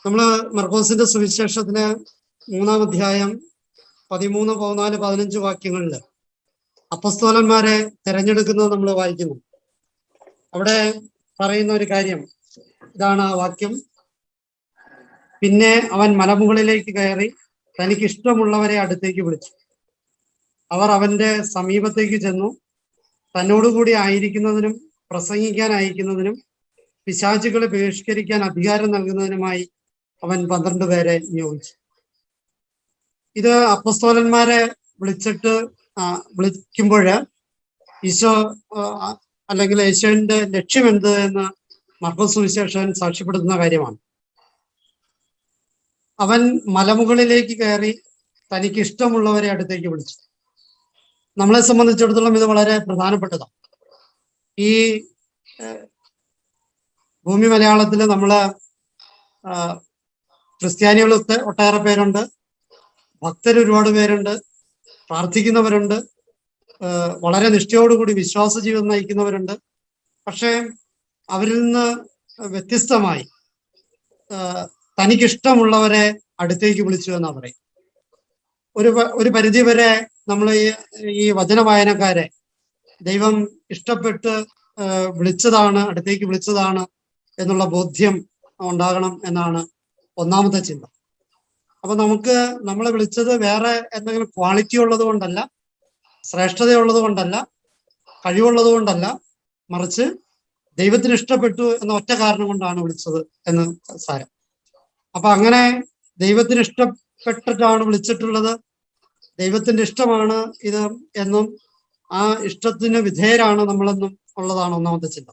നമ്മള് മർക്കോസിന്റെ സുവിശേഷത്തിലെ 3-ാം അധ്യായം 13, 14, 15 വാക്യങ്ങളില് അപ്പസ്തോലന്മാരെ തെരഞ്ഞെടുക്കുന്നത് നമ്മൾ വായിക്കുന്നു. അവിടെ പറയുന്ന ഒരു കാര്യം ഇതാണ് ആ വാക്യം. പിന്നെ അവൻ മലമുകളിലേക്ക് കയറി തനിക്ക് ഇഷ്ടമുള്ളവരെ അടുത്തേക്ക് വിളിച്ചു. അവർ അവന്റെ സമീപത്തേക്ക് ചെന്നു. തന്നോടുകൂടി ആയിരിക്കുന്നതിനും പ്രസംഗിക്കാൻ അയക്കുന്നതിനും പിശാചുകളെ ബഹിഷ്കരിക്കാൻ അധികാരം നൽകുന്നതിനുമായി അവൻ 12 പേരെ നിയോഗിച്ചു. ഇത് അപ്പസ്തോലന്മാരെ വിളിക്കുമ്പോൾ ഈശോ അല്ലെങ്കിൽ യേശുവിന്റെ ലക്ഷ്യം എന്ത് എന്ന് മർക്കോസ് സുവിശേഷൻ സാക്ഷ്യപ്പെടുത്തുന്ന കാര്യമാണ്. അവൻ മലമുകളിലേക്ക് കയറി തനിക്ക് ഇഷ്ടമുള്ളവരെ അടുത്തേക്ക് വിളിച്ചു. നമ്മളെ സംബന്ധിച്ചിടത്തോളം ഇത് വളരെ പ്രധാനപ്പെട്ടതാണ്. ഈ ഭൂമി മലയാളത്തില് നമ്മള് ക്രിസ്ത്യാനികളൊക്കെ ഒട്ടേറെ പേരുണ്ട്, ഭക്തർ ഒരുപാട് പേരുണ്ട്, പ്രാർത്ഥിക്കുന്നവരുണ്ട്, വളരെ നിഷ്ഠയോടുകൂടി വിശ്വാസ ജീവിതം നയിക്കുന്നവരുണ്ട്. പക്ഷേ അവരിൽ നിന്ന് വ്യത്യസ്തമായി തനിക്കിഷ്ടമുള്ളവരെ അടുത്തേക്ക് വിളിച്ചു എന്നാ പറയും. ഒരു പരിധി വരെ നമ്മൾ ഈ വചന വായനക്കാരെ ദൈവം ഇഷ്ടപ്പെട്ട് വിളിച്ചതാണ്, അടുത്തേക്ക് വിളിച്ചതാണ് എന്നുള്ള ബോധ്യം ഉണ്ടാകണം എന്നാണ് ഒന്നാമത്തെ ചിന്ത. അപ്പൊ നമ്മളെ വിളിച്ചത് വേറെ എന്തെങ്കിലും ക്വാളിറ്റി ഉള്ളത് കൊണ്ടല്ല, ശ്രേഷ്ഠതയുള്ളത് കൊണ്ടല്ല, കഴിവുള്ളത് കൊണ്ടല്ല, മറിച്ച് ദൈവത്തിന് ഇഷ്ടപ്പെട്ടു എന്ന ഒറ്റ കാരണം കൊണ്ടാണ് വിളിച്ചത് എന്ന് സാരം. അപ്പൊ അങ്ങനെ ദൈവത്തിന് ഇഷ്ടപ്പെട്ടിട്ടാണ് വിളിച്ചിട്ടുള്ളത്, ദൈവത്തിന്റെ ഇഷ്ടമാണ് ഇത് എന്നും ആ ഇഷ്ടത്തിന് വിധേയരാണ് നമ്മളെന്നും ഉള്ളതാണ് ഒന്നാമത്തെ ചിന്ത.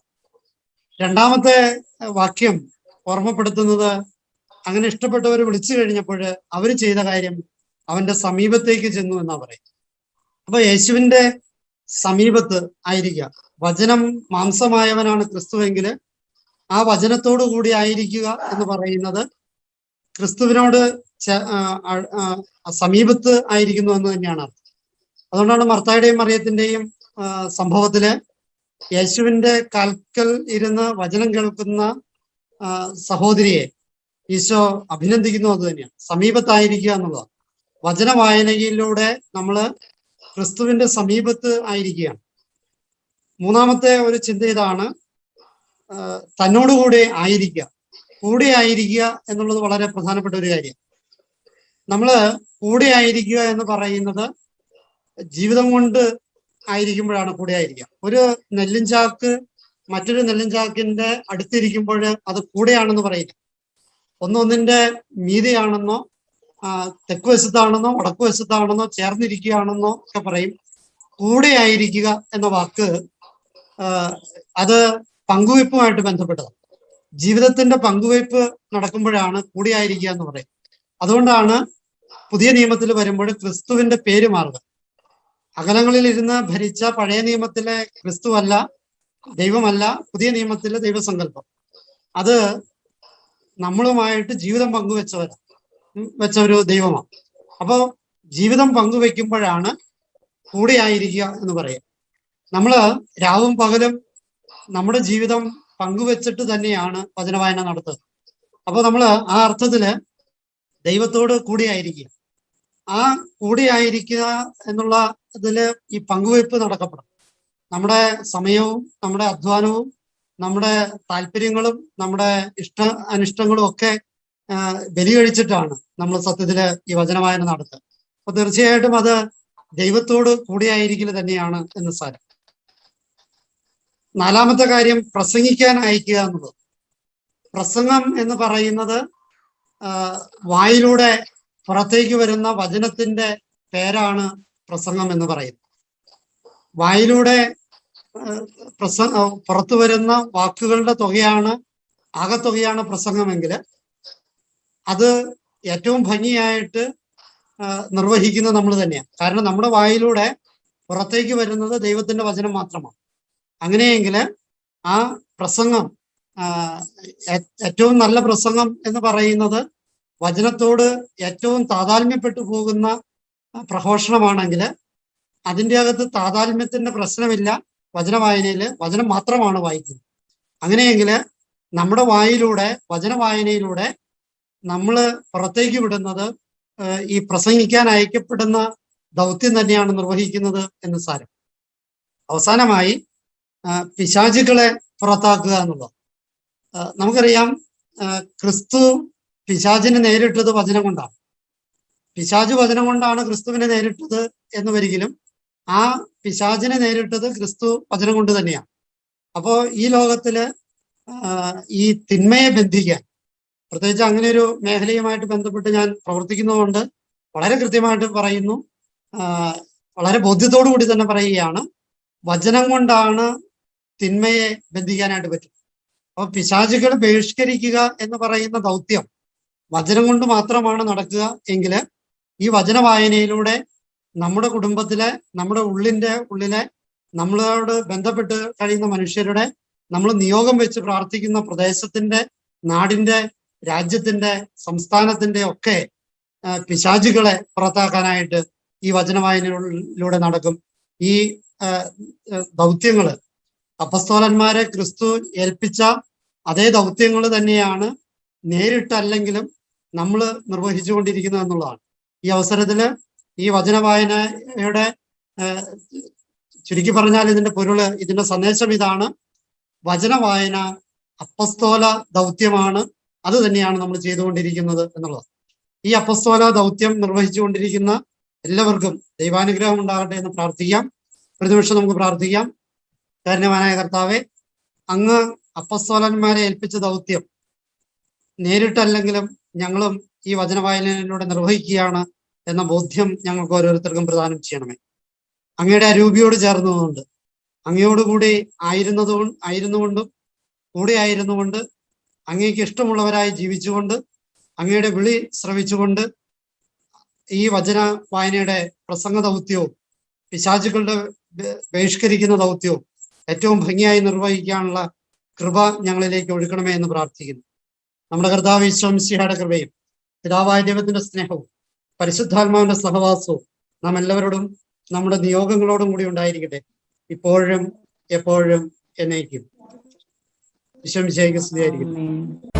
രണ്ടാമത്തെ വാക്യം ഓർമ്മപ്പെടുത്തുന്നത് അങ്ങനെ ഇഷ്ടപ്പെട്ടവർ വിളിച്ചു കഴിഞ്ഞപ്പോൾ അവര് ചെയ്ത കാര്യം അവന്റെ സമീപത്തേക്ക് ചെന്നു എന്നാ പറയും. അപ്പൊ യേശുവിന്റെ സമീപത്ത് ആയിരിക്കുക, വചനം മാംസമായവനാണ് ക്രിസ്തുവെങ്കിൽ ആ വചനത്തോടു കൂടി ആയിരിക്കുക എന്ന് പറയുന്നത് ക്രിസ്തുവിനോട് സമീപത്ത് ആയിരിക്കുന്നു എന്ന് തന്നെയാണ് അർത്ഥം. അതുകൊണ്ടാണ് മർത്തായുടെയും മറിയത്തിന്റെയും സംഭവത്തില് യേശുവിന്റെ കാൽക്കൽ ഇരുന്ന് വചനം കേൾക്കുന്ന സഹോദരിയെ ഈശോ അഭിനന്ദിക്കുന്നു. അത് തന്നെയാണ് സമീപത്തായിരിക്കുക എന്നുള്ളത്. വചന വായനയിലൂടെ നമ്മള് ക്രിസ്തുവിന്റെ സമീപത്ത് ആയിരിക്കുകയാണ്. മൂന്നാമത്തെ ഒരു ചിന്ത ഇതാണ്, തന്നോടുകൂടെ ആയിരിക്കുക, കൂടെ ആയിരിക്കുക എന്നുള്ളത് വളരെ പ്രധാനപ്പെട്ട ഒരു കാര്യം. നമ്മള് കൂടെ ആയിരിക്കുക എന്ന് പറയുന്നത് ജീവിതം കൊണ്ട് ആയിരിക്കുമ്പോഴാണ് കൂടെ ആയിരിക്കുക. ഒരു നെല്ലിൻചാക്ക് മറ്റൊരു നെല്ലിൻചാക്കിന്റെ അടുത്തിരിക്കുമ്പോൾ അത് കൂടെയാണെന്ന് പറയില്ല. ഒന്നൊന്നിന്റെ മീതെയാണെന്നോ തെക്ക് വശത്താണെന്നോ വടക്കു വശത്താണെന്നോ ചേർന്നിരിക്കുകയാണെന്നോ ഒക്കെ പറയും. കൂടെ ആയിരിക്കുക എന്ന വാക്ക് അത് പങ്കുവയ്പ്പുമായിട്ട് ബന്ധപ്പെട്ടതാണ്. ജീവിതത്തിന്റെ പങ്കുവയ്പ് നടക്കുമ്പോഴാണ് കൂടെ ആയിരിക്കുക എന്ന് പറയും. അതുകൊണ്ടാണ് പുതിയ നിയമത്തിൽ വരുമ്പോൾ ക്രിസ്തുവിന്റെ പേര് മാറുക. അകലങ്ങളിൽ ഇരുന്ന് ഭരിച്ച പഴയ നിയമത്തിലെ ക്രിസ്തുവല്ല, ദൈവമല്ല, പുതിയ നിയമത്തിലെ ദൈവസങ്കല്പം. അത് നമ്മളുമായിട്ട് ജീവിതം വെച്ച ഒരു ദൈവമാണ്. അപ്പോ ജീവിതം പങ്കുവെക്കുമ്പോഴാണ് കൂടെ ആയിരിക്കുക എന്ന് പറയുക. നമ്മള് രാവും പകലും നമ്മുടെ ജീവിതം പങ്കുവെച്ചിട്ട് തന്നെയാണ് വചനവായന നടത്തുന്നത്. അപ്പൊ നമ്മള് ആ അർത്ഥത്തില് ദൈവത്തോട് കൂടിയായിരിക്കുക. ആ കൂടിയായിരിക്കുക എന്നുള്ള ഇതില് ഈ പങ്കുവയ്പ് നടക്കപ്പെടും. നമ്മുടെ സമയവും നമ്മുടെ അധ്വാനവും നമ്മുടെ താല്പര്യങ്ങളും നമ്മുടെ അനിഷ്ടങ്ങളും ഒക്കെ ബലി കഴിച്ചിട്ടാണ് നമ്മൾ സത്യത്തില് ഈ വചനവായന നടത്തുക. അപ്പൊ തീർച്ചയായിട്ടും അത് ദൈവത്തോട് കൂടിയായിരിക്കൽ തന്നെയാണ് എന്ന് സാരം. നാലാമത്തെ കാര്യം പ്രസംഗിക്കാൻ അയക്കുക എന്നുള്ളത്. പ്രസംഗം എന്ന് പറയുന്നത് വായിലൂടെ പുറത്തേക്ക് വരുന്ന വചനത്തിന്റെ പേരാണ് പ്രസംഗം എന്ന് പറയുന്നത്. വായിലൂടെ പുറത്തു വരുന്ന വാക്കുകളുടെ ആകെത്തുകയാണ് പ്രസംഗമെങ്കിൽ അത് ഏറ്റവും ഭംഗിയായിട്ട് നിർവഹിക്കുന്നത് നമ്മൾ തന്നെയാണ്. കാരണം നമ്മുടെ വായിലൂടെ പുറത്തേക്ക് വരുന്നത് ദൈവത്തിന്റെ വചനം മാത്രമാണ്. അങ്ങനെയെങ്കിൽ ആ പ്രസംഗം, ഏറ്റവും നല്ല പ്രസംഗം എന്ന് പറയുന്നത് വചനത്തോട് ഏറ്റവും താതാത്മ്യപ്പെട്ടു പോകുന്ന പ്രഘോഷണമാണെങ്കിൽ അതിൻ്റെ അകത്ത് താതാത്മ്യത്തിന്റെ പ്രശ്നമില്ല. വചന വായനയിൽ വചനം മാത്രമാണ് വായിക്കുന്നത്. അങ്ങനെയെങ്കിൽ നമ്മുടെ വായിലൂടെ, വചന വായനയിലൂടെ നമ്മൾ പുറത്തേക്ക് വിടുന്നത് ഈ പ്രസംഗിക്കാൻ അയക്കപ്പെടുന്ന ദൗത്യം തന്നെയാണ് നിർവഹിക്കുന്നത് എന്ന് സാരം. അവസാനമായി പിശാചുക്കളെ പുറത്താക്കുക എന്നുള്ളത്. നമുക്കറിയാം, ക്രിസ്തു പിശാചിനെ നേരിട്ടത് വചനം കൊണ്ടാണ്. പിശാച് വചനം കൊണ്ടാണ് ക്രിസ്തുവിനെ നേരിട്ടത് എന്ന് വരികിലും ആ പിശാചിനെ നേരിട്ടത് ക്രിസ്തു വചനം കൊണ്ട് തന്നെയാണ്. അപ്പോ ഈ ലോകത്തില് ഈ തിന്മയെ ബന്ധിക്കാൻ, പ്രത്യേകിച്ച് അങ്ങനെ ഒരു മേഖലയുമായിട്ട് ബന്ധപ്പെട്ട് ഞാൻ പ്രവർത്തിക്കുന്നതുകൊണ്ട് വളരെ കൃത്യമായിട്ട് പറയുന്നു, വളരെ ബോധ്യത്തോടു കൂടി തന്നെ പറയുകയാണ്, വചനം കൊണ്ടാണ് തിന്മയെ ബന്ധിക്കാനായിട്ട് പറ്റും. അപ്പൊ പിശാചുകൾ ബഹിഷ്കരിക്കുക എന്ന് പറയുന്ന ദൗത്യം വചനം കൊണ്ട് മാത്രമാണ് നടക്കുക എങ്കിൽ ഈ വചന വായനയിലൂടെ നമ്മുടെ കുടുംബത്തിലെ, നമ്മുടെ ഉള്ളിലെ നമ്മളോട് ബന്ധപ്പെട്ട് കഴിയുന്ന മനുഷ്യരുടെ, നമ്മൾ നിയോഗം വെച്ച് പ്രാർത്ഥിക്കുന്ന പ്രദേശത്തിന്റെ, നാടിന്റെ, രാജ്യത്തിന്റെ, സംസ്ഥാനത്തിന്റെ ഒക്കെ പിശാചുകളെ പുറത്താക്കാനായിട്ട് ഈ വചന വായനയിലൂടെ നടക്കും. ഈ ദൗത്യങ്ങള് അപ്പസ്തോലന്മാരെ ക്രിസ്തു ഏൽപ്പിച്ച അതേ ദൗത്യങ്ങൾ തന്നെയാണ് നേരിട്ടല്ലെങ്കിലും നമ്മൾ നിർവഹിച്ചുകൊണ്ടിരിക്കുന്നത് എന്നുള്ളതാണ്. ഈ അവസരത്തില് ഈ വചന വായനയുടെ ചുരുക്കി പറഞ്ഞാൽ ഇതിന്റെ പൊരുള്, ഇതിന്റെ സന്ദേശം ഇതാണ്: വചന വായന അപ്പസ്തോല ദൗത്യമാണ്. അത് തന്നെയാണ് നമ്മൾ ചെയ്തുകൊണ്ടിരിക്കുന്നത് എന്നുള്ളത്. ഈ അപ്പസ്തോല ദൗത്യം നിർവഹിച്ചുകൊണ്ടിരിക്കുന്ന എല്ലാവർക്കും ദൈവാനുഗ്രഹം ഉണ്ടാകട്ടെ എന്ന് പ്രാർത്ഥിക്കാം. ഒരു നിമിഷം നമുക്ക് പ്രാർത്ഥിക്കാം. കാരുണ്യവാനായ കർത്താവെ, അങ്ങ് അപ്പസ്തോലന്മാരെ ഏൽപ്പിച്ച ദൗത്യം നേരിട്ടല്ലെങ്കിലും ഞങ്ങളും ഈ വചന വായനയിലൂടെ നിർവഹിക്കുകയാണ് എന്ന ബോധ്യം ഞങ്ങൾക്ക് ഓരോരുത്തർക്കും പ്രദാനം ചെയ്യണമേ. അങ്ങയുടെ അരൂപിയോട് ചേർന്നുകൊണ്ട്, അങ്ങയോടുകൂടി ആയിരുന്നുകൊണ്ടും കൂടെ ആയിരുന്നുകൊണ്ട്, അങ്ങേക്ക് ഇഷ്ടമുള്ളവരായി ജീവിച്ചുകൊണ്ട്, അങ്ങയുടെ വിളി ശ്രവിച്ചുകൊണ്ട് ഈ വചന വായനയുടെ പ്രസംഗ ദൗത്യവും പിശാചുക്കളുടെ ബഹിഷ്കരിക്കുന്ന ദൗത്യവും ഏറ്റവും ഭംഗിയായി നിർവഹിക്കാനുള്ള കൃപ ഞങ്ങളിലേക്ക് ഒഴുക്കണമേ എന്ന് പ്രാർത്ഥിക്കുന്നു. നമ്മുടെ കർത്താവ് ഈശോ മിശിഹായുടെ കൃപയും പിതാവായ ദൈവത്തിന്റെ സ്നേഹവും പരിശുദ്ധാത്മാവിന്റെ സഹവാസവും നാം എല്ലാവരോടും നമ്മുടെ നിയോഗങ്ങളോടും കൂടി ഉണ്ടായിരിക്കട്ടെ, ഇപ്പോഴും എപ്പോഴും എന്നേക്കും. ഈശോ മിശിഹായ്ക്ക് സ്തുതിയായിരിക്കട്ടെ.